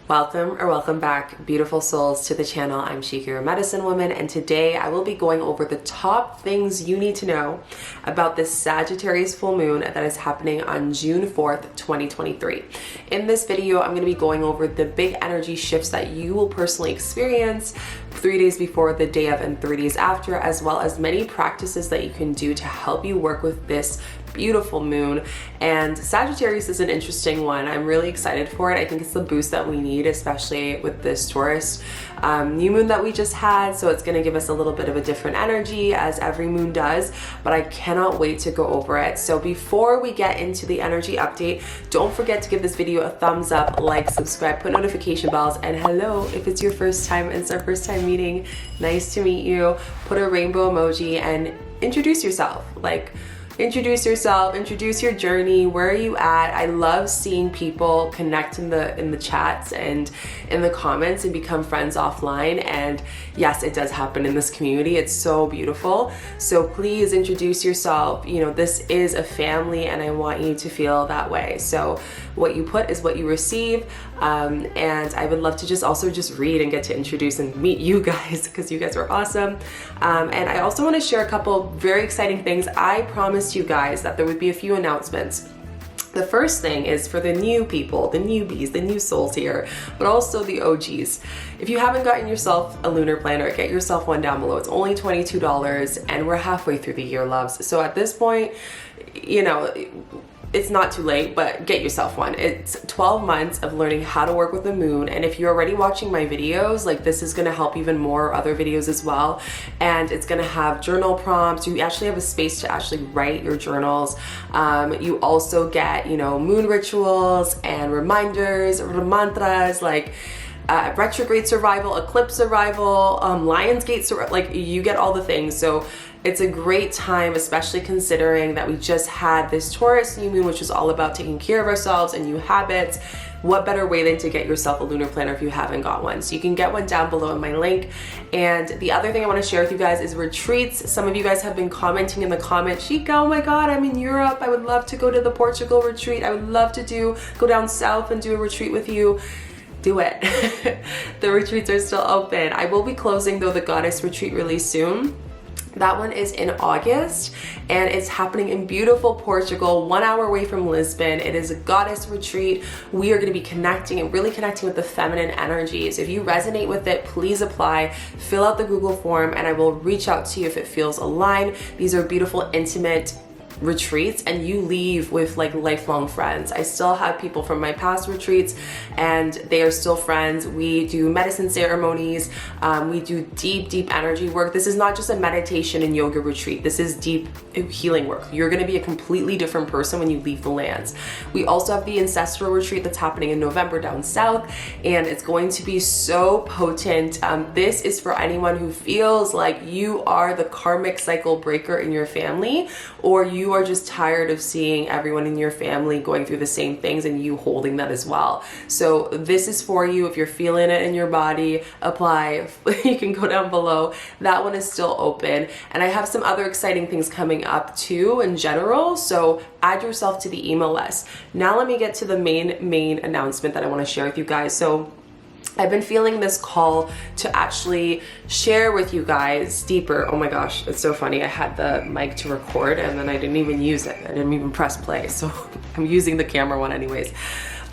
Welcome or welcome back, beautiful souls, to the channel. I'm Shika, your medicine woman, and today I will be going over the top things you need to know about this Sagittarius full moon that is happening on June 4th, 2023. In this video, I'm going to be going over the big energy shifts that you will personally experience 3 days before, the day of, and 3 days after, as well as many practices that you can do to help you work with this beautiful moon. And Sagittarius is an interesting one. I'm really excited for it. I think it's the boost that we need, especially with this Taurus new moon that we just had. So it's going to give us a little bit of a different energy, as every moon does, but I cannot wait to go over it. So before we get into the energy update, don't forget to give this video a thumbs up, like, subscribe, put notification bells, and hello if it's your first time and it's our first time meeting. Nice to meet you. Put a rainbow emoji and introduce yourself. Introduce yourself, introduce your journey, where are you at? I love seeing people connect in the chats and in the comments and become friends offline. And yes, it does happen in this community. It's so beautiful. So please introduce yourself. You know, this is a family and I want you to feel that way. So what you put is what you receive. And I would love to just read and get to introduce and meet you guys, because you guys are awesome. And I also want to share a couple very exciting things. I promised you guys that there would be a few announcements. The first thing is for the new people, the newbies, the new souls here, but also the OGs. If you haven't gotten yourself a lunar planner, get yourself one down below. It's only $22 and we're halfway through the year, loves. So at this point, you know, it's not too late, but get yourself one. It's 12 months of learning how to work with the moon. And if you're already watching my videos, like, this is gonna help even more other videos as well. And it's gonna have journal prompts. You actually have a space to actually write your journals. You also get, you know, moon rituals and reminders, mantras, like retrograde survival, eclipse survival, Lionsgate survival, like, you get all the things. So it's a great time, especially considering that we just had this Taurus new moon, which is all about taking care of ourselves and new habits. What better way than to get yourself a lunar planner if you haven't got one? So you can get one down below in my link. And the other thing I want to share with you guys is retreats. Some of you guys have been commenting in the comments, Shika, oh my God, I'm in Europe. I would love to go to the Portugal retreat. I would love to go down south and do a retreat with you. Do it. The retreats are still open. I will be closing though the Goddess retreat really soon. That one is in August and it's happening in beautiful Portugal, 1 hour away from Lisbon. It is a goddess retreat. We are going to be connecting and really connecting with the feminine energies. If you resonate with it, please apply, fill out the Google form, and I will reach out to you if it feels aligned. These are beautiful, intimate retreats and you leave with like lifelong friends. I still have people from my past retreats and they are still friends. We do medicine ceremonies. We do deep energy work. This is not just a meditation and yoga retreat. This is deep healing work. You're going to be a completely different person when you leave the lands. We also have the ancestral retreat that's happening in November down south, and it's going to be so potent. This is for anyone who feels like you are the karmic cycle breaker in your family, or you are just tired of seeing everyone in your family going through the same things and you holding that as well. So this is for you. If you're feeling it in your body, apply. You can go down below. That one is still open. And I have some other exciting things coming up too in general. So add yourself to the email list. Now let me get to the main announcement that I want to share with you guys. So I've been feeling this call to actually share with you guys deeper. Oh my gosh, it's so funny. I had the mic to record and then I didn't even use it. I didn't even press play. So I'm using the camera one anyways.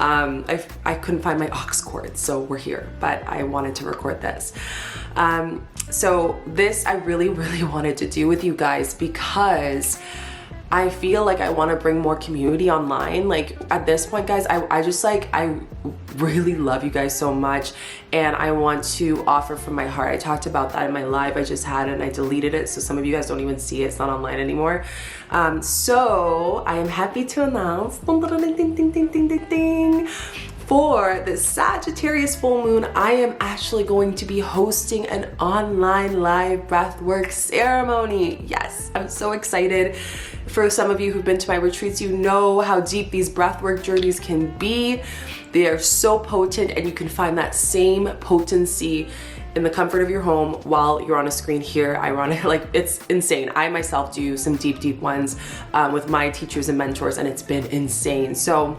I couldn't find my aux cord, so we're here, but I wanted to record this. So this I really wanted to do with you guys because I feel like I want to bring more community online. Like at this point, guys, I really love you guys so much and I want to offer from my heart. I talked about that in my live I just had and I deleted it, so some of you guys don't even see it. It's not online anymore. So I am happy to announce for the Sagittarius full moon, I am actually going to be hosting an online live breathwork ceremony. Yes, I'm so excited. For some of you who've been to my retreats, you know how deep these breathwork journeys can be. They are so potent, and you can find that same potency in the comfort of your home while you're on a screen here. Ironic, like, it's insane. I myself do some deep ones with my teachers and mentors, and it's been insane. So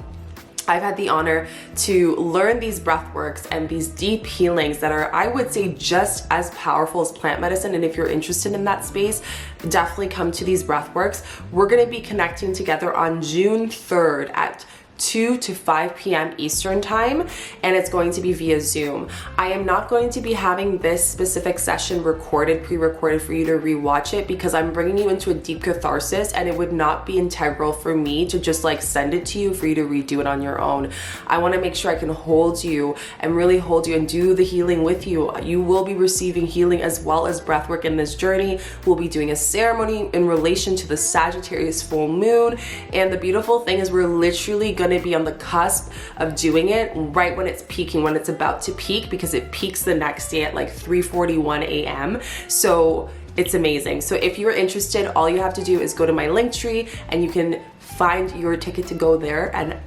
I've had the honor to learn these breath works and these deep healings that are, I would say, just as powerful as plant medicine. And if you're interested in that space, definitely come to these breath works. We're going to be connecting together on June 3rd at 2 to 5 p.m. Eastern time, and it's going to be via Zoom. I am not going to be having this specific session recorded, pre-recorded for you to rewatch it, because I'm bringing you into a deep catharsis, and it would not be integral for me to just like send it to you for you to redo it on your own. I want to make sure I can hold you and really hold you and do the healing with you. You will be receiving healing as well as breathwork in this journey. We'll be doing a ceremony in relation to the Sagittarius full moon, and the beautiful thing is we're literally going to be on the cusp of doing it right when it's peaking, when it's about to peak, because it peaks the next day at like 3:41 a.m. So it's amazing. So if you're interested, all you have to do is go to my link tree and you can find your ticket to go there, and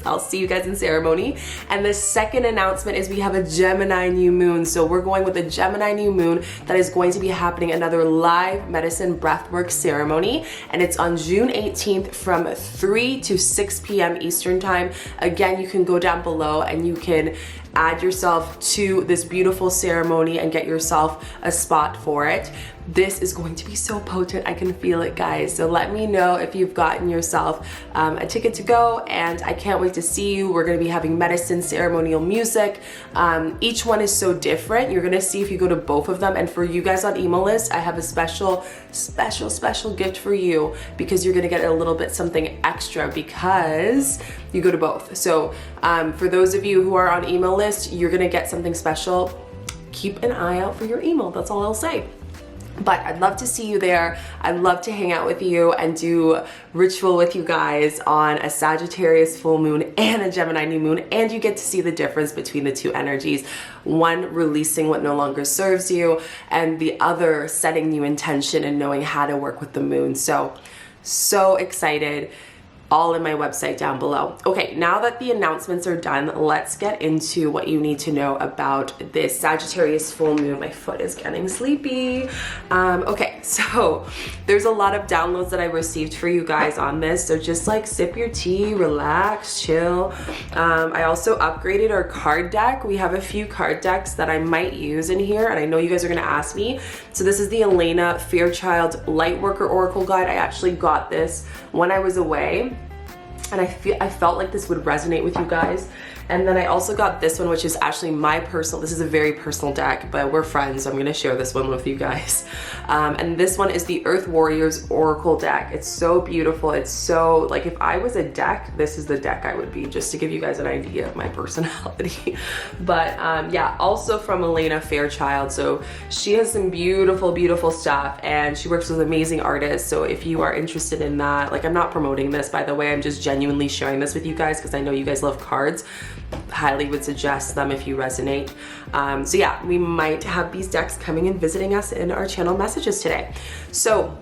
I'll see you guys in ceremony. And the second announcement is we have a Gemini new moon. So we're going with a Gemini new moon that is going to be happening, another live medicine breathwork ceremony. And it's on June 18th from 3 to 6 p.m. Eastern time. Again, you can go down below and you can add yourself to this beautiful ceremony and get yourself a spot for it. This is going to be so potent. I can feel it, guys. So let me know if you've gotten yourself a ticket to go, and I can't wait to see you. We're going to be having medicine, ceremonial music. Each one is so different. You're going to see if you go to both of them. And for you guys on email list, I have a special gift for you, because you're going to get a little bit something extra because you go to both. So for those of you who are on email list, you're going to get something special. Keep an eye out for your email. That's all I'll say. But I'd love to see you there. I'd love to hang out with you and do ritual with you guys on a Sagittarius full moon and a Gemini new moon, and you get to see the difference between the two energies. One releasing what no longer serves you, and the other setting new intention and knowing how to work with the moon. So excited. All in my website down below. Okay, now that the announcements are done, let's get into what you need to know about this Sagittarius full moon. My foot is getting sleepy. Okay, so there's a lot of downloads that I received for you guys on this, so just like sip your tea, relax, chill. I also upgraded our card deck. We have a few card decks that I might use in here, and I know you guys are gonna ask me. So this is the Elena Fairchild Lightworker Oracle Guide. I actually got this when I was away, and I felt like this would resonate with you guys. And then I also got this one, which is actually my personal, this is a very personal deck, but we're friends, so I'm gonna share this one with you guys. And this one is the Earth Warriors Oracle deck. It's so beautiful. It's so, like, if I was a deck, this is the deck I would be, just to give you guys an idea of my personality. But yeah, also from Elena Fairchild. So she has some beautiful stuff, and she works with amazing artists. So if you are interested in that, like, I'm not promoting this, by the way, I'm just genuinely sharing this with you guys because I know you guys love cards. Highly would suggest them if you resonate. So yeah, we might have these decks coming and visiting us in our channel messages today. So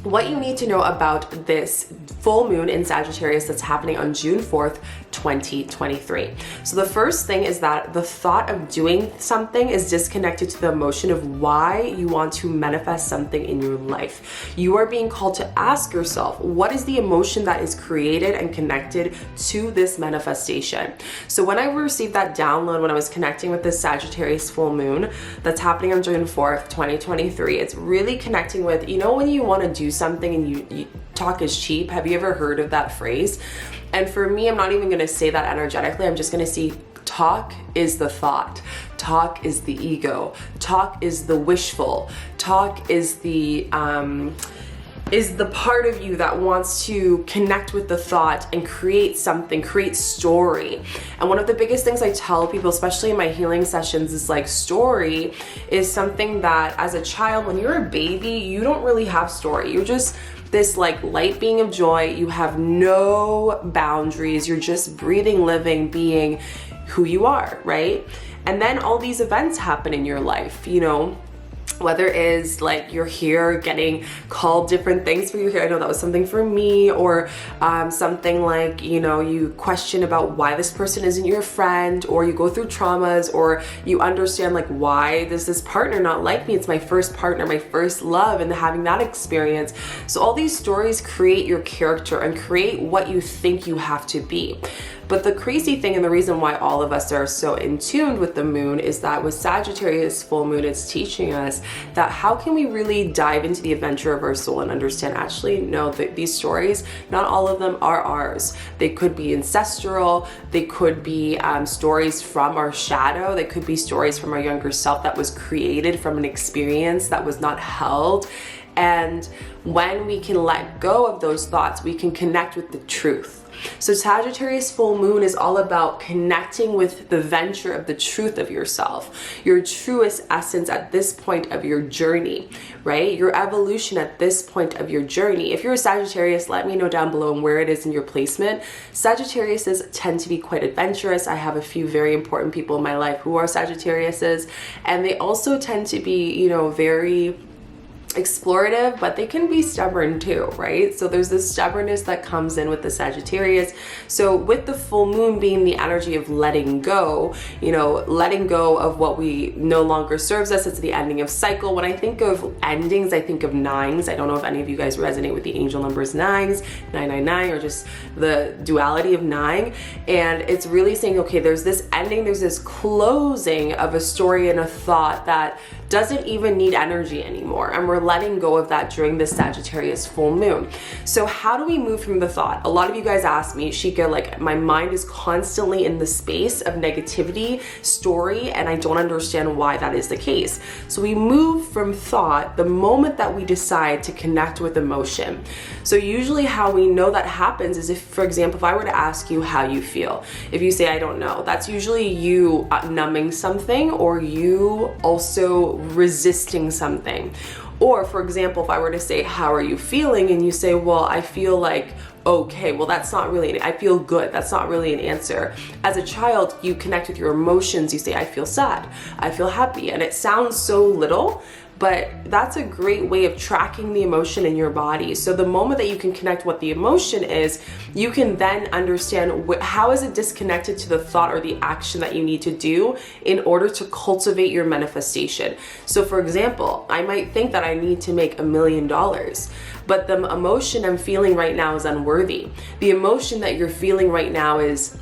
what you need to know about this full moon in Sagittarius that's happening on June 4th, 2023. So the first thing is that the thought of doing something is disconnected to the emotion of why you want to manifest something in your life. You are being called to ask yourself, what is the emotion that is created and connected to this manifestation? So when I received that download, when I was connecting with this Sagittarius full moon that's happening on June 4th, 2023, it's really connecting with, you know, when you want to do something and you talk is cheap. Have you ever heard of that phrase? And for me, I'm not even going to say that energetically. I'm just going to say talk is the thought. Talk is the ego. Talk is the wishful. Talk is the part of you that wants to connect with the thought and create something, create story. And one of the biggest things I tell people, especially in my healing sessions, is like story is something that as a child, when you're a baby, you don't really have story. You're just this like light being of joy. You have no boundaries. You're just breathing, living, being who you are, right? And then all these events happen in your life, you know, whether it is like you're here getting called different things for your hair. I know that was something for me, or something like, you know, you question about why this person isn't your friend, or you go through traumas, or you understand like, why does this partner not like me? It's my first partner, my first love, and having that experience. So all these stories create your character and create what you think you have to be. But the crazy thing, and the reason why all of us are so in tune with the moon, is that with Sagittarius full moon, it's teaching us that how can we really dive into the adventure of our soul and understand, actually, no, these stories, not all of them are ours. They could be ancestral, they could be stories from our shadow, they could be stories from our younger self that was created from an experience that was not held. And when we can let go of those thoughts, we can connect with the truth. So Sagittarius full moon is all about connecting with the venture of the truth of yourself, your truest essence at this point of your journey, right? Your evolution at this point of your journey. If you're a Sagittarius, let me know down below where it is in your placement. Sagittariuses tend to be quite adventurous. I have a few very important people in my life who are Sagittariuses, and they also tend to be, you know, very explorative, but they can be stubborn too, right? So there's this stubbornness that comes in with the Sagittarius. So with the full moon being the energy of letting go, you know, letting go of what we no longer serves us, it's the ending of cycle. When I think of endings, I think of nines. I don't know if any of you guys resonate with the angel numbers nines, 999, or just the duality of nine. And it's really saying, okay, there's this ending, there's this closing of a story and a thought that doesn't even need energy anymore, and we're letting go of that during this Sagittarius full moon. So how do we move from the thought? A lot of you guys ask me, Shika, like my mind is constantly in the space of negativity, story, and I don't understand why that is the case. So we move from thought the moment that we decide to connect with emotion. So usually how we know that happens is if, for example, if I were to ask you how you feel, if you say, I don't know, that's usually you numbing something, or you also resisting something. Or for example, if I were to say, how are you feeling? And you say, well, I feel like okay, well, that's not really, I feel good. That's not really an answer. As a child, you connect with your emotions. You say, I feel sad, I feel happy. And it sounds so little, but that's a great way of tracking the emotion in your body. So the moment that you can connect what the emotion is, you can then understand how is it disconnected to the thought or the action that you need to do in order to cultivate your manifestation. So for example, I might think that I need to make $1 million, but the emotion I'm feeling right now is unworthy. The emotion that you're feeling right now is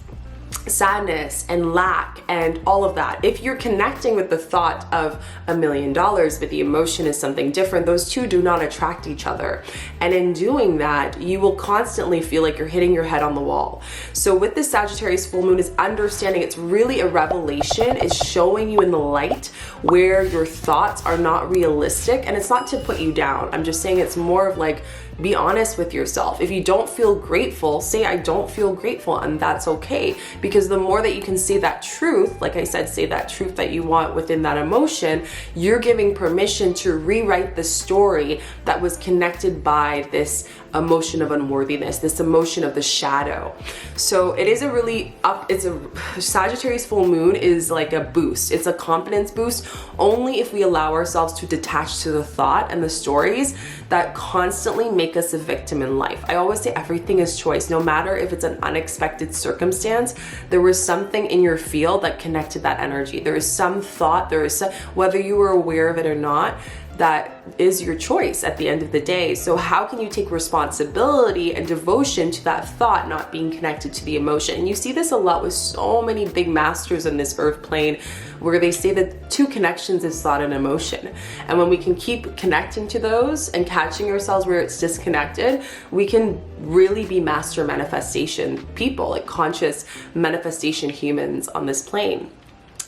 sadness and lack and all of that. If you're connecting with the thought of $1 million, but the emotion is something different, those two do not attract each other. And in doing that, you will constantly feel like you're hitting your head on the wall. So with this Sagittarius full moon is understanding it's really a revelation, is showing you in the light where your thoughts are not realistic. And it's not to put you down. I'm just saying it's more of like, be honest with yourself. If you don't feel grateful, say I don't feel grateful, and that's okay. Because the more that you can say that truth, like I said, say that truth that you want within that emotion, you're giving permission to rewrite the story that was connected by this emotion of unworthiness, this emotion of the shadow. So it is a really it's a Sagittarius full moon is like a boost. It's a confidence boost only if we allow ourselves to detach to the thought and the stories that constantly make us a victim in life. I always say everything is choice. No matter if it's an unexpected circumstance, there was something in your field that connected that energy. There is some thought, there is some, whether you were aware of it or not, that is your choice at the end of the day. So how can you take responsibility and devotion to that thought not being connected to the emotion? And you see this a lot with so many big masters in this earth plane, where they say that two connections is thought and emotion. And when we can keep connecting to those and catching ourselves where it's disconnected, we can really be master manifestation people, like conscious manifestation humans on this plane.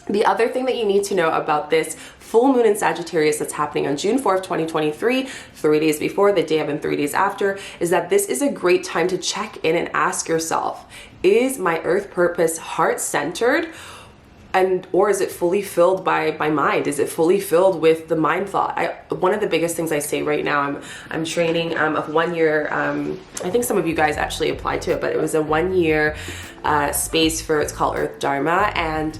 The other thing that you need to know about this full moon in Sagittarius that's happening on June 4th, 2023, 3 days before, the day of and 3 days after, is that this is a great time to check in and ask yourself, is my earth purpose heart-centered? Or is it fully filled by mind? Is it fully filled with the mind thought? One of the biggest things I say right now, I'm training of 1 year, I think some of you guys actually applied to it, but it was a 1 year space for, it's called Earth Dharma. And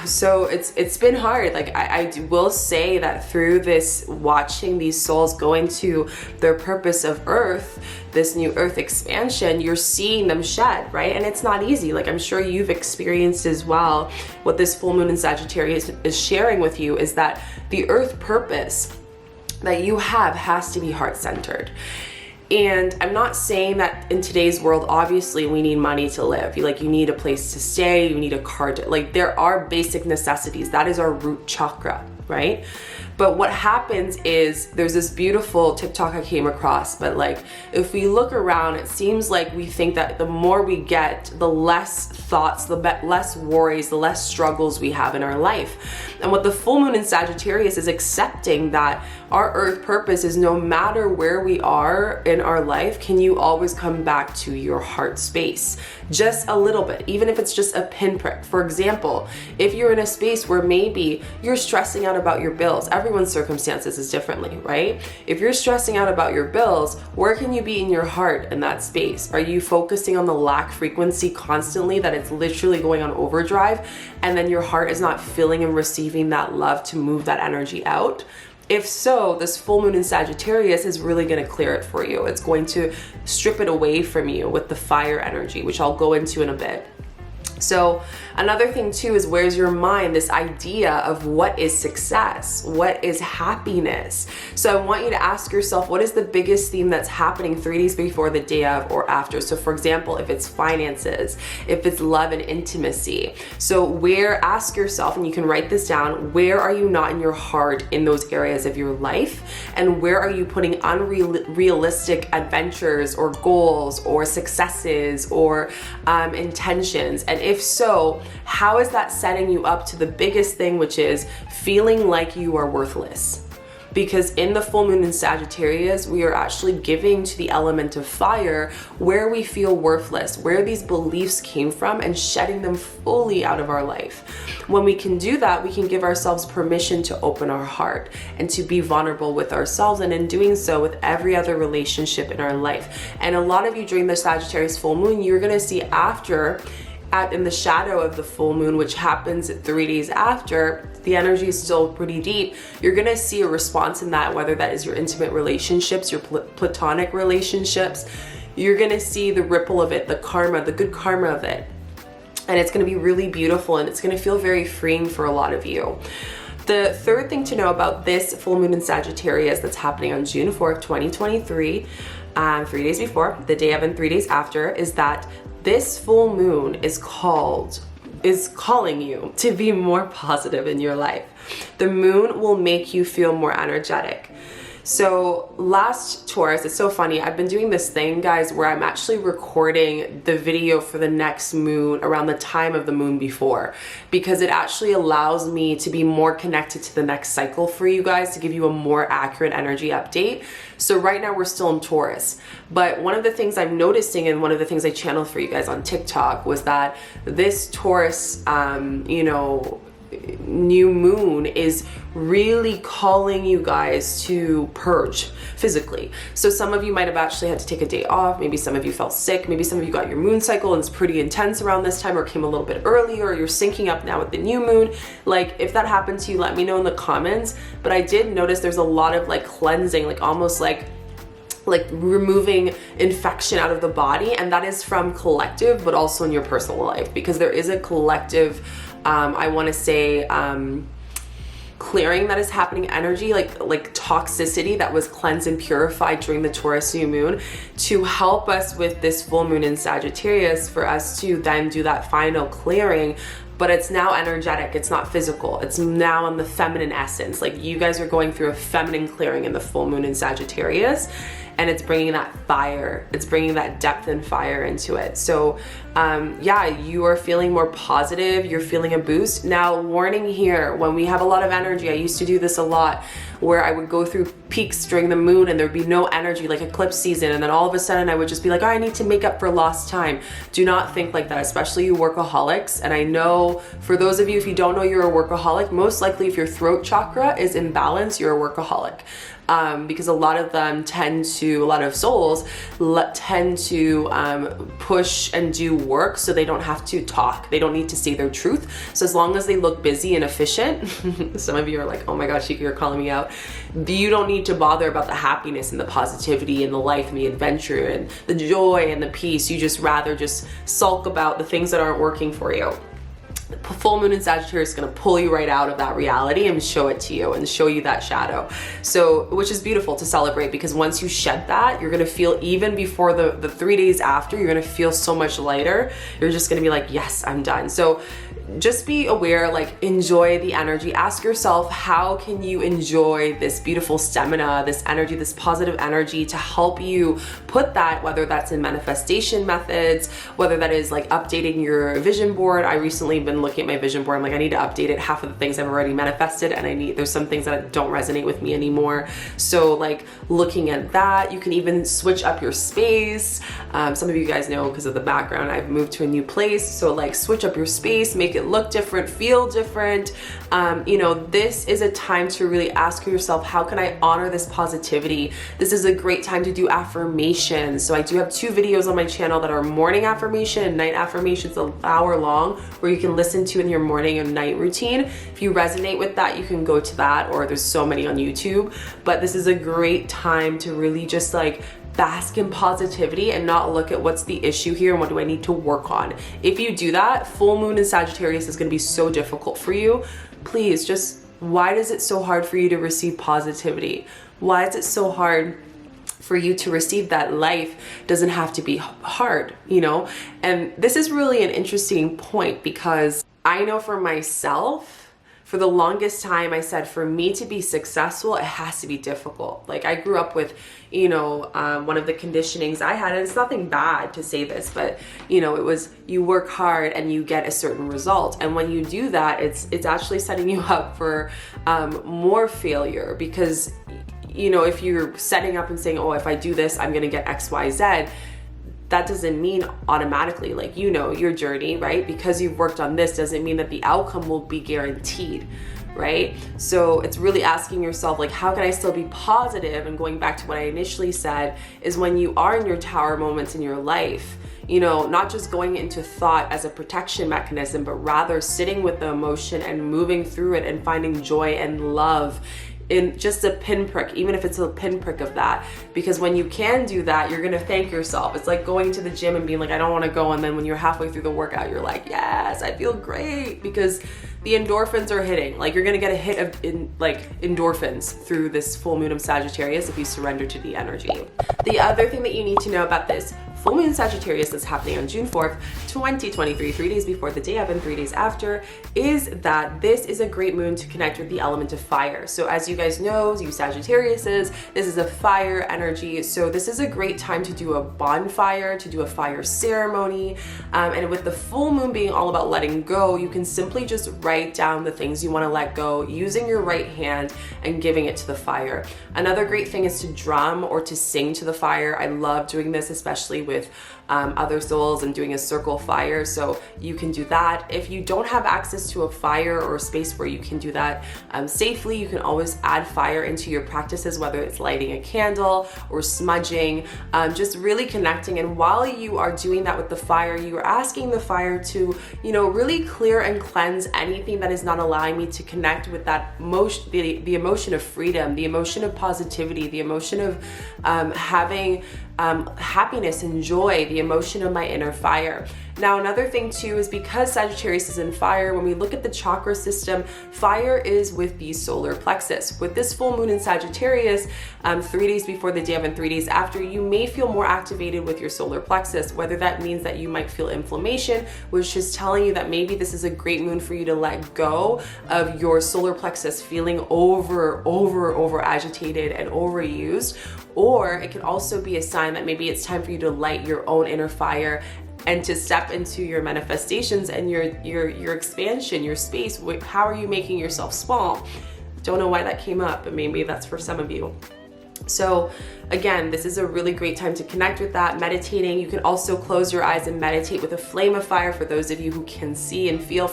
so it's been hard. Like I will say that through this, watching these souls go into their purpose of earth, this new earth expansion, you're seeing them shed, right? And it's not easy. Like I'm sure you've experienced as well. What this full moon in Sagittarius is sharing with you is that the earth purpose that you have has to be heart-centered. And I'm not saying that in today's world, obviously we need money to live. You need a place to stay, you need a car to, like, there are basic necessities. That is our root chakra, right? But what happens is there's this beautiful TikTok I came across, but like, if we look around, it seems like we think that the more we get, the less thoughts, the less worries, the less struggles we have in our life. And what the full moon in Sagittarius is accepting that our earth purpose is, no matter where we are in our life, can you always come back to your heart space? Just a little bit, even if it's just a pinprick. For example, if you're in a space where maybe you're stressing out about your bills, everyone's circumstances is differently, right? If you're stressing out about your bills, where can you be in your heart in that space? Are you focusing on the lack frequency constantly, that it's literally going on overdrive, and then your heart is not feeling and receiving that love to move that energy out? If so, this full moon in Sagittarius is really going to clear it for you. It's going to strip it away from you with the fire energy, which I'll go into in a bit. So another thing too is, where's your mind? This idea of what is success? What is happiness? So I want you to ask yourself, what is the biggest theme that's happening 3 days before, the day of, or after? So for example, if it's finances, if it's love and intimacy. So ask yourself, and you can write this down, where are you not in your heart in those areas of your life? And where are you putting unrealistic adventures or goals or successes or intentions? And if so, how is that setting you up to the biggest thing, which is feeling like you are worthless? Because in the full moon in Sagittarius, we are actually giving to the element of fire where we feel worthless, where these beliefs came from, and shedding them fully out of our life. When we can do that, we can give ourselves permission to open our heart and to be vulnerable with ourselves, and in doing so with every other relationship in our life. And a lot of you during the Sagittarius full moon, you're gonna see in the shadow of the full moon, which happens 3 days after, the energy is still pretty deep. You're gonna see a response in that, whether that is your intimate relationships, your platonic relationships. You're gonna see the ripple of it, the karma, the good karma of it. And it's gonna be really beautiful, and it's gonna feel very freeing for a lot of you. The third thing to know about this full moon in Sagittarius that's happening on June 4th, 2023, 3 days before, the day of and 3 days after, is that this full moon is calling you to be more positive in your life. The moon will make you feel more energetic. So last Taurus, it's so funny, I've been doing this thing, guys, where I'm actually recording the video for the next moon around the time of the moon before, because it actually allows me to be more connected to the next cycle for you guys, to give you a more accurate energy update. So right now we're still in Taurus, but one of the things I'm noticing, and one of the things I channeled for you guys on TikTok, was that this Taurus, new moon is really calling you guys to purge physically. So some of you might have actually had to take a day off. Maybe some of you felt sick. Maybe some of you got your moon cycle and it's pretty intense around this time, or came a little bit earlier, or you're syncing up now with the new moon. Like, if that happened to you, let me know in the comments. But I did notice there's a lot of like cleansing, like almost like removing infection out of the body, and that is from collective, but also in your personal life, because there is a collective I want to say clearing that is happening, energy like toxicity that was cleansed and purified during the Taurus new moon, to help us with this full moon in Sagittarius, for us to then do that final clearing. But it's now energetic, it's not physical. It's now on the feminine essence. Like, you guys are going through a feminine clearing in the full moon in Sagittarius, and it's bringing that fire, it's bringing that depth and fire into it. So yeah, you are feeling more positive, you're feeling a boost. Now, warning here, when we have a lot of energy, I used to do this a lot, where I would go through peaks during the moon and there'd be no energy, like eclipse season, and then all of a sudden I would just be like, oh, I need to make up for lost time. Do not think like that, especially you workaholics. And I know for those of you, if you don't know you're a workaholic, most likely if your throat chakra is imbalanced, you're a workaholic. Because a lot of them a lot of souls tend to push and do work so they don't have to talk. They don't need to say their truth. So as long as they look busy and efficient, some of you are like, oh my gosh, Shika, you're calling me out. You don't need to bother about the happiness and the positivity and the life and the adventure and the joy and the peace. You just rather just sulk about the things that aren't working for you. full moon in Sagittarius is going to pull you right out of that reality and show it to you and show you that shadow. So, which is beautiful to celebrate, because once you shed that, you're going to feel, even before the 3 days after, you're going to feel so much lighter. You're just going to be like, yes, I'm done. So just be aware, like, enjoy the energy. Ask yourself, how can you enjoy this beautiful stamina, this energy, this positive energy, to help you put that, whether that's in manifestation methods, whether that is like updating your vision board. I recently been looking at my vision board. I'm like, I need to update it. Half of the things I've already manifested, and there's some things that don't resonate with me anymore. So like looking at that, you can even switch up your space. Some of you guys know, because of the background, I've moved to a new place. So like switch up your space, make it look different, feel different. You know, this is a time to really ask yourself, how can I honor this positivity? This is a great time to do affirmations. So I do have 2 videos on my channel that are morning affirmation and night affirmations, an hour long, where you can listen to in your morning and night routine. If you resonate with that, you can go to that, or there's so many on YouTube. But this is a great time to really just like bask in positivity and not look at what's the issue here and what do I need to work on. If you do that, full moon in Sagittarius is going to be so difficult for you. Please just, why is it so hard for you to receive positivity? Why is it so hard for you to receive that life doesn't have to be hard, you know? And this is really an interesting point, because I know for myself, for the longest time, I said, for me to be successful, it has to be difficult. Like, I grew up with, you know, one of the conditionings I had, and it's nothing bad to say this, but, you know, it was, you work hard and you get a certain result. And when you do that, it's actually setting you up for more failure, because, you know, if you're setting up and saying, oh, if I do this, I'm gonna get X, Y, Z, that doesn't mean automatically, like, you know, your journey, right? Because you've worked on this doesn't mean that the outcome will be guaranteed, right? So it's really asking yourself, like, how can I still be positive? And going back to what I initially said, is when you are in your tower moments in your life, you know, not just going into thought as a protection mechanism, but rather sitting with the emotion and moving through it and finding joy and love in just a pinprick, even if it's a pinprick of that. Because when you can do that, you're gonna thank yourself. It's like going to the gym and being like, I don't wanna go, and then when you're halfway through the workout, you're like, yes, I feel great, because the endorphins are hitting. Like, you're gonna get a hit of endorphins through this full moon of Sagittarius if you surrender to the energy. The other thing that you need to know about this full moon Sagittarius that's happening on June 4th, 2023, 3 days before the day of and 3 days after, is that this is a great moon to connect with the element of fire. So as you guys know, you Sagittariuses, this is a fire energy. So this is a great time to do a bonfire, to do a fire ceremony. And with the full moon being all about letting go, you can simply just write down the things you want to let go using your right hand and giving it to the fire. Another great thing is to drum or to sing to the fire. I love doing this, especially with other souls, and doing a circle fire. So you can do that. If you don't have access to a fire or a space where you can do that safely, you can always add fire into your practices, whether it's lighting a candle or smudging, just really connecting. And while you are doing that with the fire, you are asking the fire to, you know, really clear and cleanse anything that is not allowing me to connect with that emotion, the emotion of freedom, the emotion of positivity, the emotion of having happiness and joy, the emotion of my inner fire. Now, another thing too is because Sagittarius is in fire, when we look at the chakra system, fire is with the solar plexus. With this full moon in Sagittarius, 3 days before the day of and 3 days after, you may feel more activated with your solar plexus, whether that means that you might feel inflammation, which is telling you that maybe this is a great moon for you to let go of your solar plexus feeling over agitated and overused. Or it can also be a sign that maybe it's time for you to light your own inner fire and to step into your manifestations and your expansion, your space. How are you making yourself small? Don't know why that came up, but maybe that's for some of you. So again, this is a really great time to connect with that, meditating. You can also close your eyes and meditate with a flame of fire for those of you who can see and feel.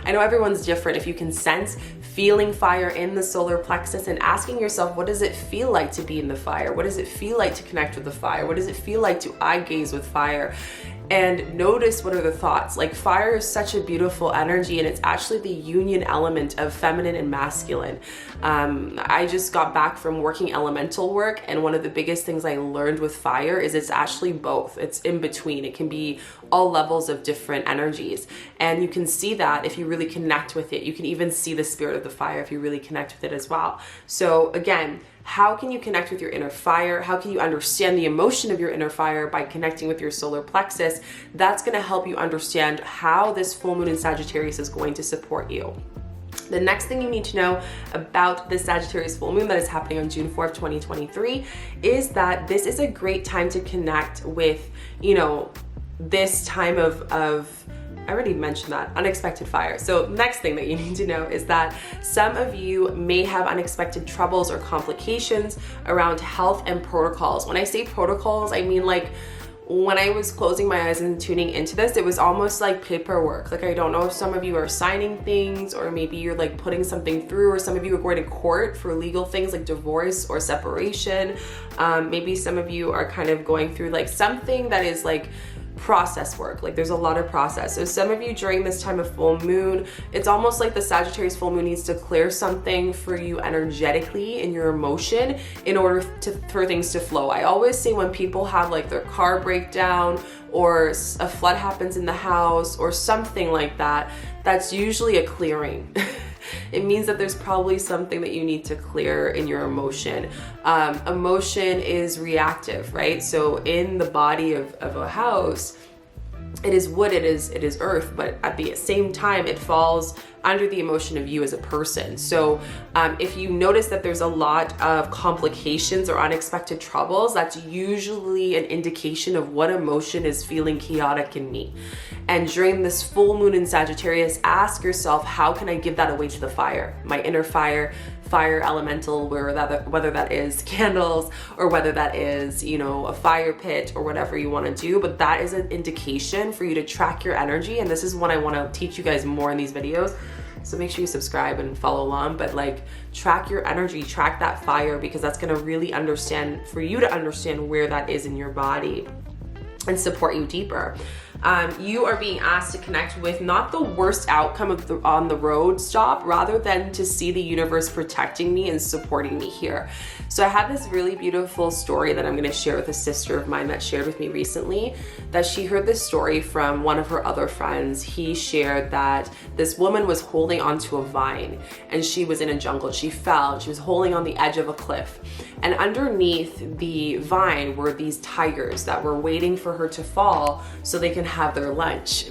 I know everyone's different. If you can sense feeling fire in the solar plexus and asking yourself, what does it feel like to be in the fire? What does it feel like to connect with the fire? What does it feel like to eye gaze with fire? and notice what are the thoughts. Like fire is such a beautiful energy, and it's actually the union element of feminine and masculine. I just got back from working elemental work, and one of the biggest things I learned with fire is it's actually both. It's in between. It can be all levels of different energies, and you can see that if you really connect with it. You can even see the spirit of the fire if you really connect with it as well. So again, how can you connect with your inner fire? How can you understand the emotion of your inner fire? By connecting with your solar plexus. That's going to help you understand how this full moon in Sagittarius is going to support you. The next thing you need to know about the Sagittarius full moon that is happening on June 4th, 2023 is that this is a great time to connect with, this time of I already mentioned that, unexpected fire. So next thing that you need to know is that some of you may have unexpected troubles or complications around health and protocols. When I say protocols, I mean like when I was closing my eyes and tuning into this, it was almost like paperwork. Like I don't know if some of you are signing things, or maybe you're like putting something through, or some of you are going to court for legal things like divorce or separation. Maybe some of you are kind of going through like something that is like process work. Like there's a lot of process. So some of you during this time of full moon, it's almost like the Sagittarius full moon needs to clear something for you energetically in your emotion in order for things to flow. I always say when people have like their car breakdown, or a flood happens in the house or something like that, that's usually a clearing. It means that there's probably something that you need to clear in your emotion. Emotion is reactive, right? So in the body of a house, it is wood, it is earth, but at the same time, it falls under the emotion of you as a person. So if you notice that there's a lot of complications or unexpected troubles, that's usually an indication of what emotion is feeling chaotic in me. And during this full moon in Sagittarius, ask yourself, how can I give that away to the fire? My inner fire elemental, whether that is candles, or whether that is, a fire pit, or whatever you want to do. But that is an indication for you to track your energy. And this is what I want to teach you guys more in these videos. So make sure you subscribe and follow along, but like track your energy, track that fire, because that's going to really for you to understand where that is in your body and support you deeper. You are being asked to connect with not the worst outcome of on the road stop, rather than to see the universe protecting me and supporting me here. So I have this really beautiful story that I'm going to share with a sister of mine that shared with me recently, that she heard this story from one of her other friends. He shared that this woman was holding onto a vine, and she was in a jungle. She fell, and she was holding on the edge of a cliff. And underneath the vine were these tigers that were waiting for her to fall so they can have their lunch.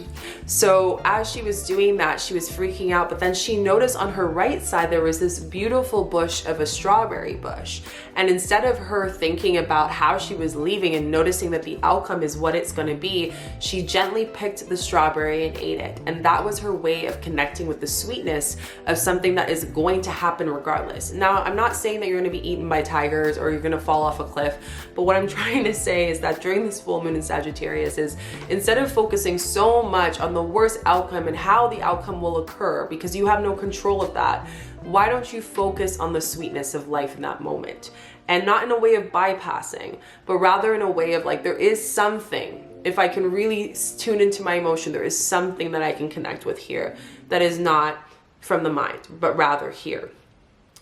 So as she was doing that, she was freaking out, but then she noticed on her right side there was this beautiful bush of a strawberry bush. And instead of her thinking about how she was leaving and noticing that the outcome is what it's going to be, she gently picked the strawberry and ate it. And that was her way of connecting with the sweetness of something that is going to happen regardless. Now, I'm not saying that you're going to be eaten by tigers or you're going to fall off a cliff, but what I'm trying to say is that during this full moon in Sagittarius is, instead of focusing so much on the worst outcome and how the outcome will occur, because you have no control of that, why don't you focus on the sweetness of life in that moment? And not in a way of bypassing, but rather in a way of like, there is something, if I can really tune into my emotion, there is something that I can connect with here that is not from the mind, but rather here.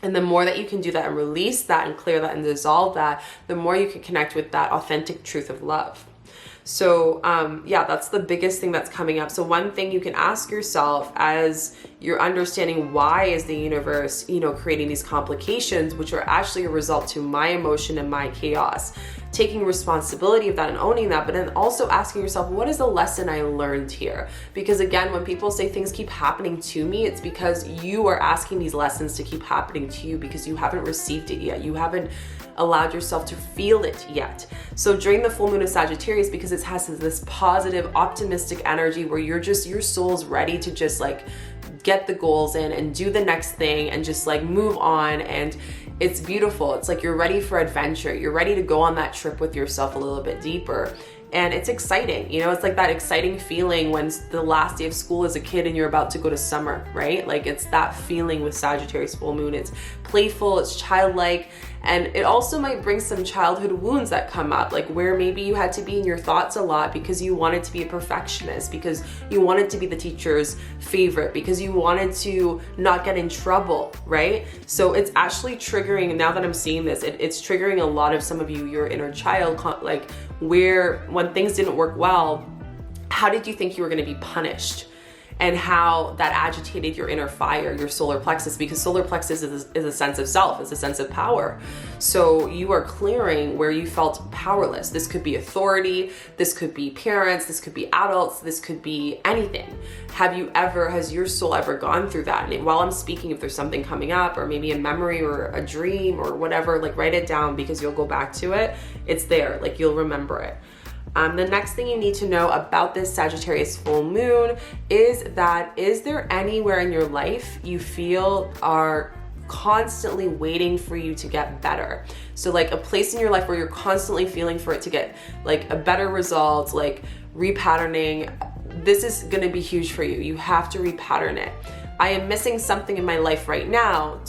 And the more that you can do that and release that and clear that and dissolve that, the more you can connect with that authentic truth of love. So yeah, that's the biggest thing that's coming up. So one thing you can ask yourself as you're understanding, why is the universe, creating these complications, which are actually a result to my emotion and my chaos, taking responsibility of that and owning that, but then also asking yourself, what is the lesson I learned here? Because again, when people say things keep happening to me, it's because you are asking these lessons to keep happening to you because you haven't received it yet. You haven't allowed yourself to feel it yet. So during the full moon of Sagittarius, because it has this positive, optimistic energy where your soul's ready to just like get the goals in and do the next thing and just like move on. And it's beautiful. It's like you're ready for adventure. You're ready to go on that trip with yourself a little bit deeper. And it's exciting, you know, it's like that exciting feeling when the last day of school as a kid and you're about to go to summer, right? Like it's that feeling with Sagittarius full moon. It's playful, it's childlike, and it also might bring some childhood wounds that come up, like where maybe you had to be in your thoughts a lot because you wanted to be a perfectionist, because you wanted to be the teacher's favorite, because you wanted to not get in trouble, right? So it's actually triggering, now that I'm seeing this, it's triggering a lot of some of you, your inner child, like where when things didn't work well, how did you think you were going to be punished? And how that agitated your inner fire, your solar plexus, because solar plexus is a sense of self, it's a sense of power. So you are clearing where you felt powerless. This could be authority, this could be parents, this could be adults, this could be anything. Has your soul ever gone through that? And while I'm speaking, if there's something coming up, or maybe a memory or a dream or whatever, like write it down, because you'll go back to it. It's there, like you'll remember it. The next thing you need to know about this Sagittarius full moon is there anywhere in your life you feel are constantly waiting for you to get better? So like a place in your life where you're constantly feeling for it to get like a better result, like repatterning. This is going to be huge for you. You have to repattern it. I am missing something in my life right now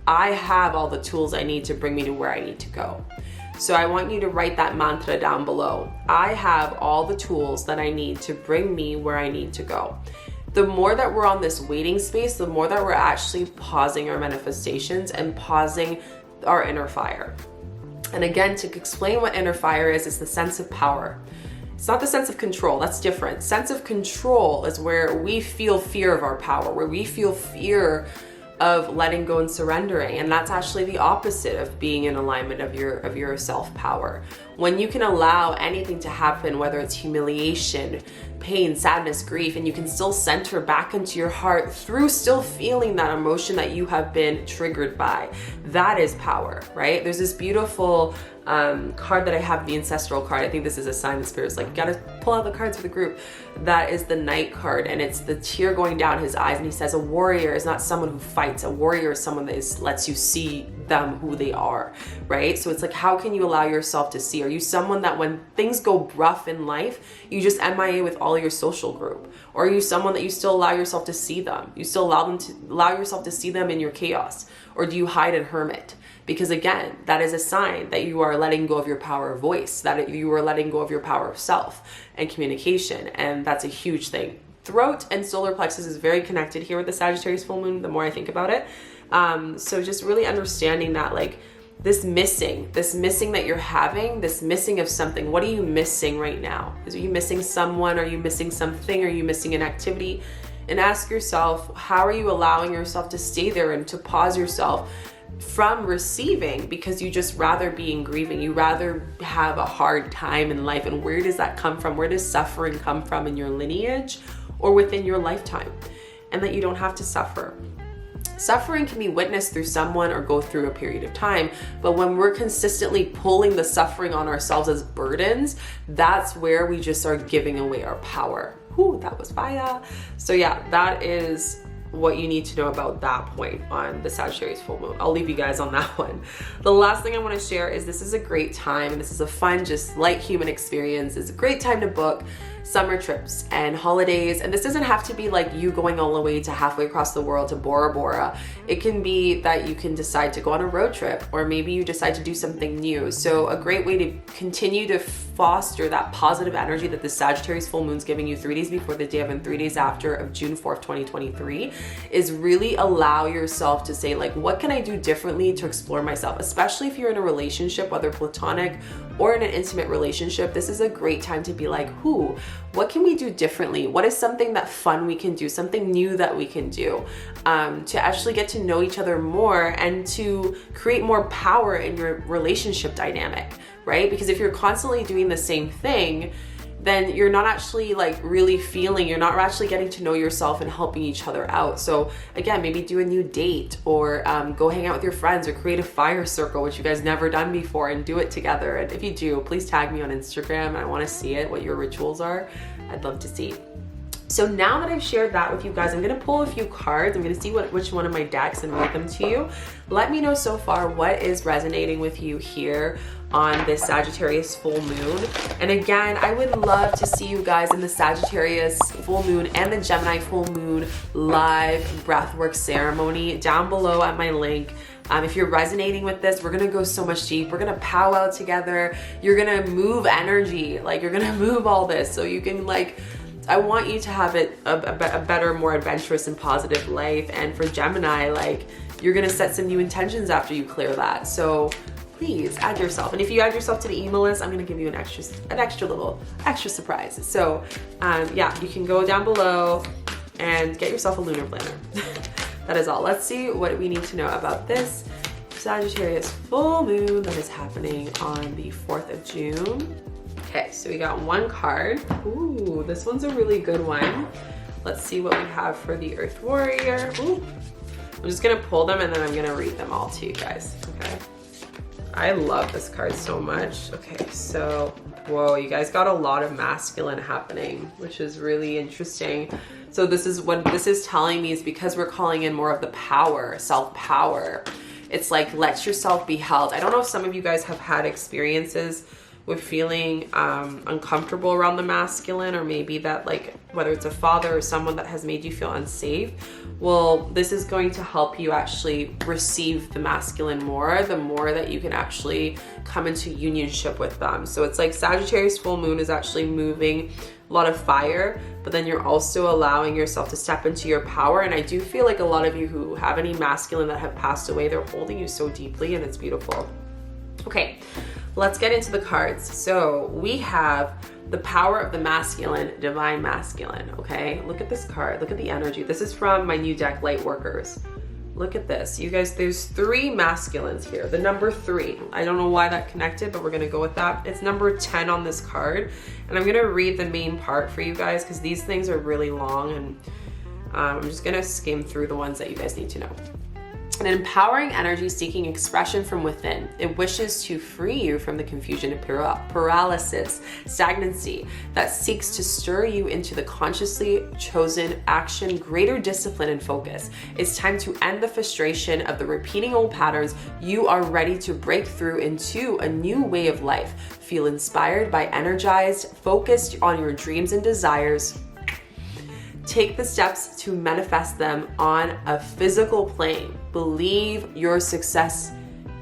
I have all the tools I need to bring me to where I need to go. So I want you to write that mantra down below. I have all the tools that I need to bring me where I need to go. The more that we're on this waiting space, the more that we're actually pausing our manifestations and pausing our inner fire. And again, to explain what inner fire is, it's the sense of power. It's not the sense of control, that's different. Sense of control is where we feel fear of our power, where we feel fear of letting go and surrendering. And that's actually the opposite of being in alignment of your self-power. When you can allow anything to happen, whether it's humiliation, pain, sadness, grief, and you can still center back into your heart through still feeling that emotion that you have been triggered by, that is power, right? There's this beautiful card that I have, the ancestral card. I think this is a sign the spirit's like, you gotta pull out the cards for the group. That is the Knight card, and it's the tear going down his eyes, and he says a warrior is not someone who fights. A warrior is someone that lets you see them who they are, right? So it's like, how can you allow yourself to see? Are you someone that when things go rough in life, you just MIA with all your social group? Or are you someone that you still allow yourself to see them? You still allow yourself to see them in your chaos? Or do you hide and hermit? Because again, that is a sign that you are letting go of your power of voice, that you are letting go of your power of self and communication. And that's a huge thing. Throat and solar plexus is very connected here with the Sagittarius full moon, the more I think about it. So just really understanding that, like, this missing that you're having, this missing of something. What are you missing right now? Are you missing someone? Are you missing something? Are you missing an activity? And ask yourself, how are you allowing yourself to stay there and to pause yourself from receiving, because you just rather be in grieving, you rather have a hard time in life. And where does that come from? Where does suffering come from in your lineage or within your lifetime? And that you don't have to suffer. Suffering can be witnessed through someone or go through a period of time, but when we're consistently pulling the suffering on ourselves as burdens, that's where we just are giving away our power. Whew, that was fire. So yeah, that is what you need to know about that point on the Sagittarius full moon. I'll leave you guys on that one. The last thing I want to share is this is a great time. This is a fun, just light human experience. It's a great time to book summer trips and holidays. And this doesn't have to be like you going all the way to halfway across the world to Bora Bora. It can be that you can decide to go on a road trip, or maybe you decide to do something new. So a great way to continue to foster that positive energy that the Sagittarius full moon's giving you 3 days before the day of and 3 days after of June 4th, 2023, is really allow yourself to say, like, what can I do differently to explore myself? Especially if you're in a relationship, whether platonic or in an intimate relationship, this is a great time to be like, what can we do differently? What is something that fun we can do, something new that we can do, to actually get to know each other more and to create more power in your relationship dynamic, right? Because if you're constantly doing the same thing, then you're not actually like really feeling, you're not actually getting to know yourself and helping each other out. So again, maybe do a new date, or go hang out with your friends, or create a fire circle, which you guys never done before, and do it together. And if you do, please tag me on Instagram. I want to see it, what your rituals are. I'd love to see. So now that I've shared that with you guys, I'm going to pull a few cards. I'm going to see which one of my decks and read them to you. Let me know so far what is resonating with you here on this Sagittarius full moon. And again, I would love to see you guys in the Sagittarius full moon and the Gemini full moon live breathwork ceremony down below at my link. If you're resonating with this, we're gonna go so much deep. We're gonna powwow together. You're gonna move energy, like you're gonna move all this so you can like, I want you to have a better, more adventurous and positive life. And for Gemini, like you're gonna set some new intentions after you clear that. So please add yourself. And if you add yourself to the email list, I'm gonna give you an extra surprise. So yeah, you can go down below and get yourself a lunar planner. That is all. Let's see what we need to know about this Sagittarius full moon that is happening on the 4th of June. Okay, so we got one card. Ooh, this one's a really good one. Let's see what we have for the Earth Warrior. Ooh. I'm just gonna pull them and then I'm gonna read them all to you guys, okay? I love this card so much. Okay, so, whoa, you guys got a lot of masculine happening, which is really interesting. So this is what this is telling me, is because we're calling in more of the power, self-power. It's like, let yourself be held. I don't know if some of you guys have had experiences with feeling uncomfortable around the masculine, or maybe that, like, whether it's a father or someone that has made you feel unsafe. Well, this is going to help you actually receive the masculine more, the more that you can actually come into unionship with them. So it's like Sagittarius full moon is actually moving a lot of fire, but then you're also allowing yourself to step into your power. And I do feel like a lot of you who have any masculine that have passed away, they're holding you so deeply, and it's beautiful. Okay, let's get into the cards. So we have the power of the masculine, divine masculine, okay? Look at this card, look at the energy. This is from my new deck, Light Workers. Look at this, you guys, there's 3 masculines here. The number 3, I don't know why that connected, but we're gonna go with that. It's number 10 on this card. And I'm gonna read the main part for you guys because these things are really long, and I'm just gonna skim through the ones that you guys need to know. An empowering energy seeking expression from within. It wishes to free you from the confusion and paralysis, stagnancy that seeks to stir you into the consciously chosen action, greater discipline and focus. It's time to end the frustration of the repeating old patterns. You are ready to break through into a new way of life. Feel inspired by energized, focused on your dreams and desires. Take the steps to manifest them on a physical plane. Believe your success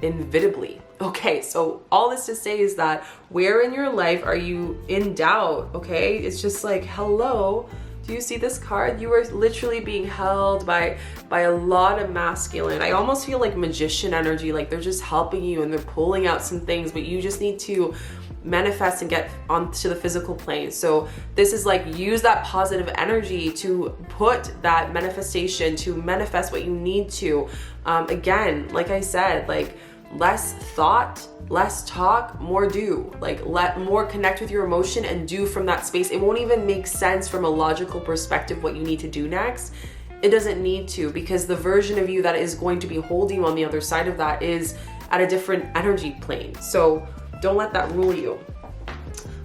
inevitably. Okay, so all this to say is that where in your life are you in doubt? Okay, it's just like, hello, do you see this card? You are literally being held by a lot of masculine. I almost feel like magician energy, like they're just helping you and they're pulling out some things, but you just need to manifest and get onto the physical plane. So this is like, use that positive energy to put that manifestation, to manifest what you need to. Again, like I said, like less thought, less talk, more do. Like let more connect with your emotion and do from that space. It won't even make sense from a logical perspective what you need to do next. It doesn't need to, because the version of you that is going to be holding you on the other side of that is at a different energy plane. So don't let that rule you.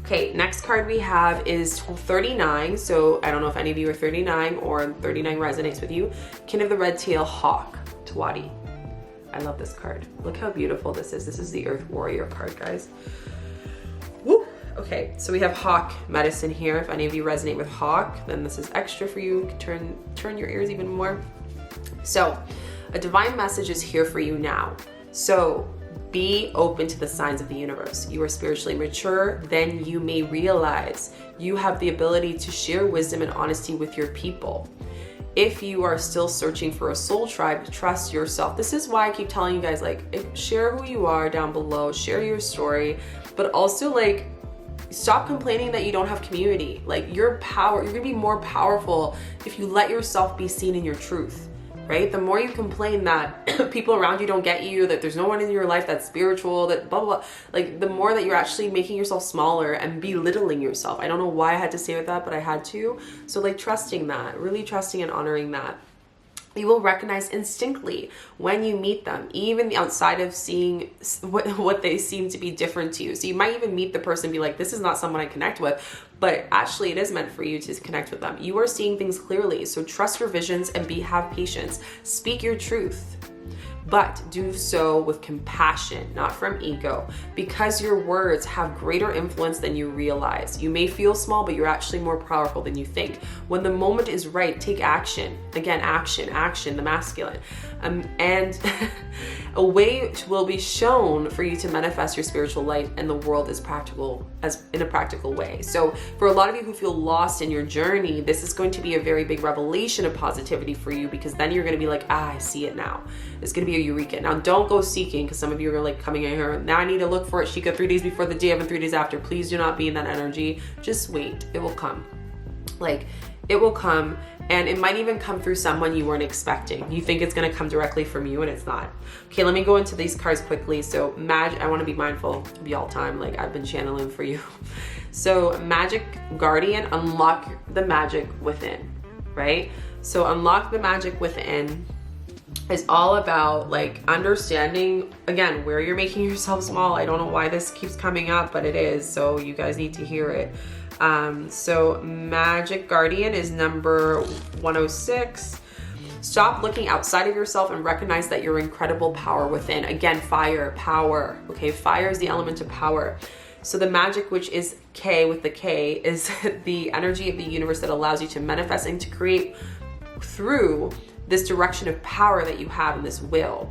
Okay, next card we have is 39. So I don't know if any of you are 39 or 39 resonates with you. King of the Red Tail Hawk, Tawadi. I love this card. Look how beautiful this is. This is the Earth Warrior card, guys. Woo! Okay, so we have Hawk medicine here. If any of you resonate with Hawk, then this is extra for you. Turn your ears even more. So a divine message is here for you now. So be open to the signs of the universe. You are spiritually mature, then you may realize you have the ability to share wisdom and honesty with your people. If you are still searching for a soul tribe, trust yourself. This is why I keep telling you guys, like, share who you are down below, share your story, but also like, stop complaining that you don't have community. Like your power, you're gonna be more powerful if you let yourself be seen in your truth. Right? The more you complain that people around you don't get you, that there's no one in your life that's spiritual, that blah, blah, blah, like the more that you're actually making yourself smaller and belittling yourself. I don't know why I had to say that, but I had to. So like trusting that, really trusting and honoring that. You will recognize instinctively when you meet them, even outside of seeing what they seem to be different to you. So you might even meet the person and be like, this is not someone I connect with, but actually it is meant for you to connect with them. You are seeing things clearly. So trust your visions and have patience. Speak your truth. but do so with compassion, not from ego, because your words have greater influence than you realize. You may feel small, but you're actually more powerful than you think. When the moment is right, take action. Again, action, the masculine. And a way will be shown for you to manifest your spiritual light and the world is practical, as in a practical way. So for a lot of you who feel lost in your journey, this is going to be a very big revelation of positivity for you, because then you're going to be like, I see it now. It's going to be a eureka. Now don't go seeking, because some of you are like coming in here, now I need to look for it, Shika, 3 days before the day of and 3 days after. Please do not be in that energy. Just wait. It will come. Like, it will come, and it might even come through someone you weren't expecting. You think it's going to come directly from you, and it's not. Okay, let me go into these cards quickly. So magic, I want to be mindful of y'all time, like I've been channeling for you. So magic guardian, unlock the magic within, right? So unlock the magic within is all about like understanding, again, where you're making yourself small. I don't know why this keeps coming up, but it is, so you guys need to hear it. So magic guardian is number 106. Stop looking outside of yourself and recognize that your incredible power within. Again, fire, power. Okay, fire is the element of power. So the magic, which is K with the K, is the energy of the universe that allows you to manifest and to create through this direction of power that you have in this will.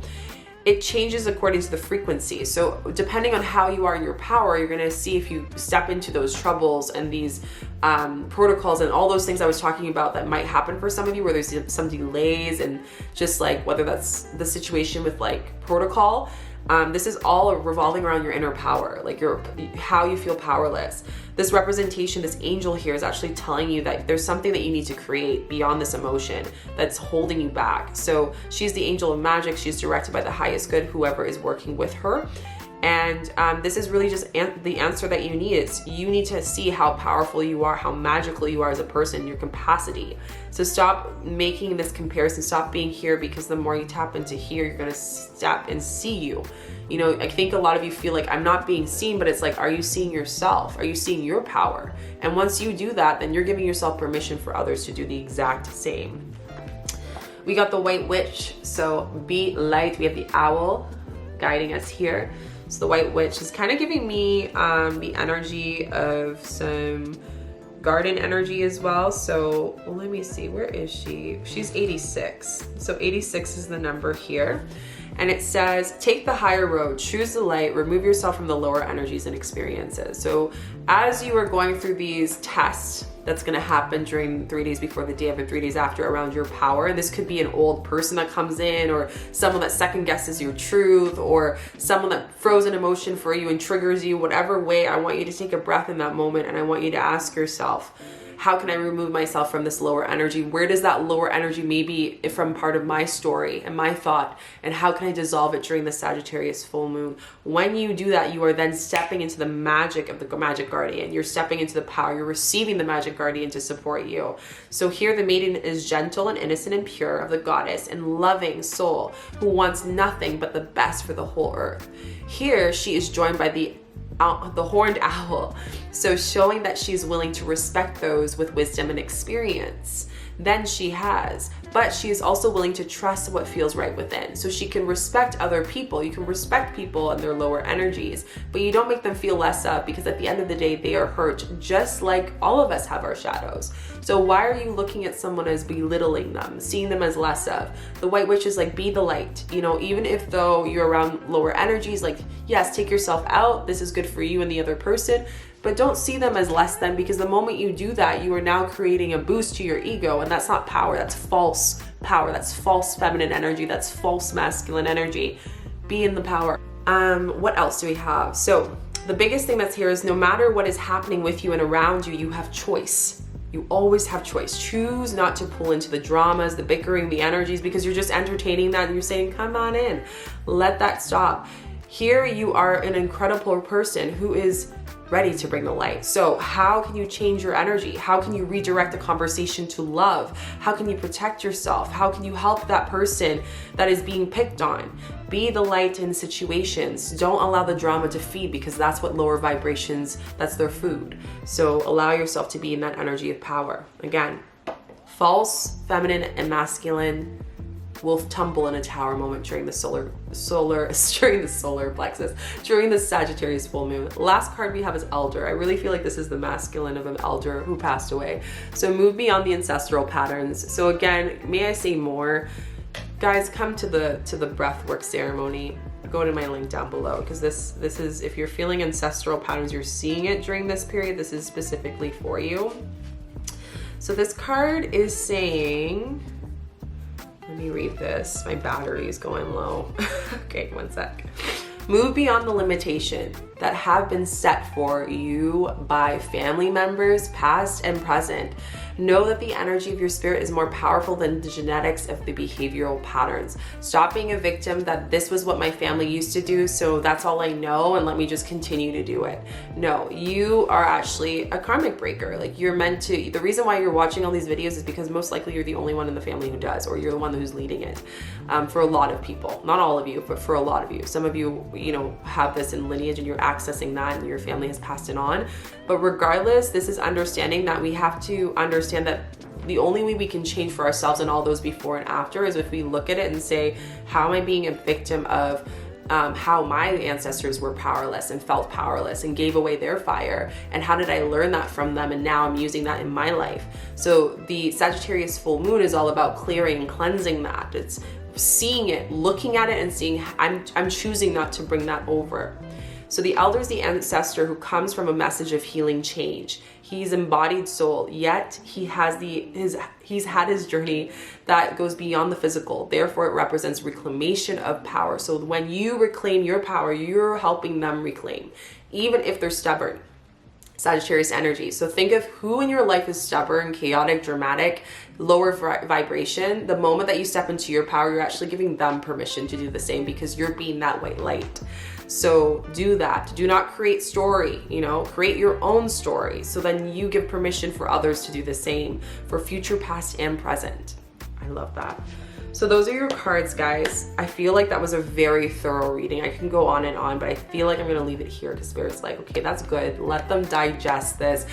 It changes according to the frequency. So depending on how you are in your power, you're gonna see if you step into those troubles and these protocols and all those things I was talking about that might happen for some of you, where there's some delays, and just like whether that's the situation with like protocol. This is all revolving around your inner power, like how you feel powerless. This representation, this angel here, is actually telling you that there's something that you need to create beyond this emotion that's holding you back. So she's the angel of magic. She's directed by the highest good, whoever is working with her. And this is really just the answer that you need. Is you need to see how powerful you are, how magical you are as a person, your capacity. So stop making this comparison, stop being here, because the more you tap into here, you're gonna step and see you. You know, I think a lot of you feel like I'm not being seen, but it's like, are you seeing yourself? Are you seeing your power? And once you do that, then you're giving yourself permission for others to do the exact same. We got the white witch, so be light. We have the owl guiding us here. So the white witch is kind of giving me the energy of some garden energy as well. So let me see, where is she? She's 86. So 86 is the number here. And it says, take the higher road, choose the light, remove yourself from the lower energies and experiences. So as you are going through these tests, that's going to happen during 3 days before the day of and 3 days after around your power. And this could be an old person that comes in, or someone that second guesses your truth, or someone that throws an emotion for you and triggers you. Whatever way, I want you to take a breath in that moment, and I want you to ask yourself, how can I remove myself from this lower energy? Where does that lower energy maybe from part of my story and my thought? And how can I dissolve it during the Sagittarius full moon? When you do that, you are then stepping into the magic of the magic guardian. You're stepping into the power. You're receiving the magic guardian to support you. So here the maiden is gentle and innocent and pure, of the goddess and loving soul, who wants nothing but the best for the whole earth. Here she is joined by the horned owl, so showing that she's willing to respect those with wisdom and experience than she has, but she is also willing to trust what feels right within. So she can respect other people. You can respect people and their lower energies, but you don't make them feel less up, because at the end of the day, they are hurt just like all of us have our shadows. So why are you looking at someone as belittling them, seeing them as less of? The white witch is like, be the light. You know, even if though you're around lower energies, like, yes, take yourself out. This is good for you and the other person, but don't see them as less than, because the moment you do that, you are now creating a boost to your ego, and that's not power. That's false power. That's false feminine energy. That's false masculine energy. Be in the power. What else do we have? So the biggest thing that's here is, no matter what is happening with you and around you, you have choice. You always have choice. Choose not to pull into the dramas, the bickering, the energies, because you're just entertaining that and you're saying, come on in. Let that stop. Here you are an incredible person who is ready to bring the light. So how can you change your energy? How can you redirect the conversation to love? How can you protect yourself? How can you help that person that is being picked on? Be the light in situations. Don't allow the drama to feed, because that's what lower vibrations, that's their food. So allow yourself to be in that energy of power. Again, false, feminine, and masculine will tumble in a tower moment during the solar plexus, during the Sagittarius full moon. Last card we have is elder. I really feel like this is the masculine of an elder who passed away. So move beyond the ancestral patterns. So again, may I say more? Guys, come to the breathwork ceremony. Go to my link down below, because this is, if you're feeling ancestral patterns, you're seeing it during this period, this is specifically for you. So this card is saying, let me read this. My battery is going low. Okay, one sec. Move beyond the limitation that have been set for you by family members, past and present. Know that the energy of your spirit is more powerful than the genetics of the behavioral patterns. Stop being a victim that this was what my family used to do, so that's all I know, and let me just continue to do it. No, you are actually a karmic breaker. Like, you're meant to, the reason why you're watching all these videos is because most likely you're the only one in the family who does, or you're the one who's leading it. For a lot of people, not all of you, but for a lot of you. Some of you, you know, have this in lineage and you're accessing that and your family has passed it on. But regardless, this is understanding that we have to understand that the only way we can change for ourselves and all those before and after is if we look at it and say, how am I being a victim of how my ancestors were powerless and felt powerless and gave away their fire, and how did I learn that from them, and now I'm using that in my life. So the Sagittarius full moon is all about clearing and cleansing that. It's seeing it, looking at it and seeing, I'm choosing not to bring that over. So the elder is the ancestor who comes from a message of healing change. He's embodied soul, yet he has he's had his journey that goes beyond the physical. Therefore, it represents reclamation of power. So when you reclaim your power, you're helping them reclaim, even if they're stubborn. Sagittarius energy. So think of who in your life is stubborn, chaotic, dramatic, lower vibration. The moment that you step into your power, you're actually giving them permission to do the same, because you're being that white light. So do that. Do not create story, you know, create your own story. So then you give permission for others to do the same for future, past, and present. I love that. So those are your cards, guys. I feel like that was a very thorough reading. I can go on and on, but I feel like I'm gonna leave it here because Spirit's like, okay, that's good. Let them digest this.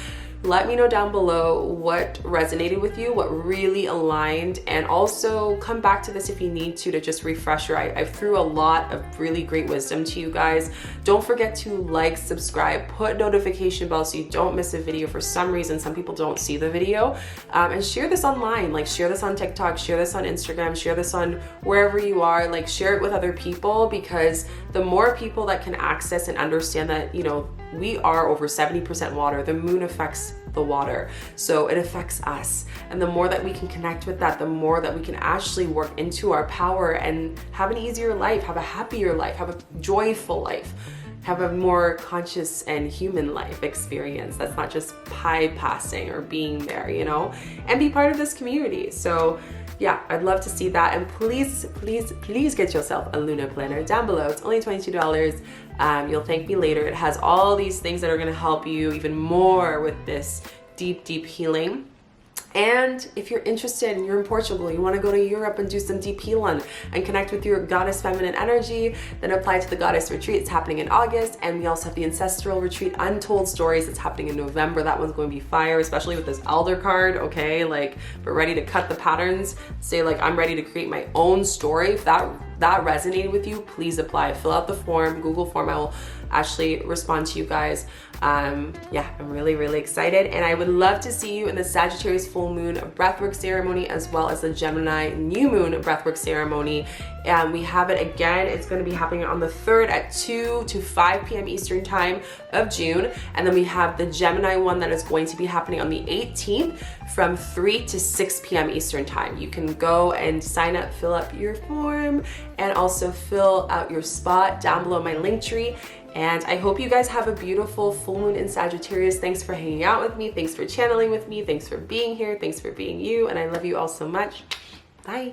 Let me know down below what resonated with you, what really aligned, and also come back to this if you need to just refresh your. I threw a lot of really great wisdom to you guys. Don't forget to like, subscribe, put notification bell so you don't miss a video. For some reason, some people don't see the video. And share this online, like share this on TikTok, share this on Instagram, share this on wherever you are, like share it with other people, because the more people that can access and understand that, you know, we are over 70% water. The moon affects the water, so it affects us. And the more that we can connect with that, the more that we can actually work into our power and have an easier life, have a happier life, have a joyful life, have a more conscious and human life experience that's not just bypassing or being there, you know, and be part of this community. So yeah, I'd love to see that. And please, please, please get yourself a lunar planner down below. It's only $22. You'll thank me later. It has all these things that are gonna help you even more with this deep, deep healing. And if you're interested and you're in Portugal, you want to go to Europe and do some deep healing and connect with your goddess feminine energy, then apply to the goddess retreat. It's happening in August. And we also have the ancestral retreat, Untold Stories. It's happening in November. That one's going to be fire, especially with this elder card. Okay, like we're ready to cut the patterns. Say like, I'm ready to create my own story. If that resonated with you, please apply. Fill out the form, Google form. I will actually respond to you guys. Yeah, I'm really, really excited, and I would love to see you in the Sagittarius Full Moon breathwork ceremony, as well as the Gemini New Moon breathwork ceremony. We have it again. It's going to be happening on the 3rd at 2 to 5 p.m. Eastern time of June, and then we have the Gemini one that is going to be happening on the 18th from 3 to 6 p.m. Eastern time. You can go and sign up, fill up your form, and also fill out your spot down below my link tree. And I hope you guys have a beautiful full moon in Sagittarius. Thanks for hanging out with me. Thanks for channeling with me. Thanks for being here. Thanks for being you. And I love you all so much. Bye.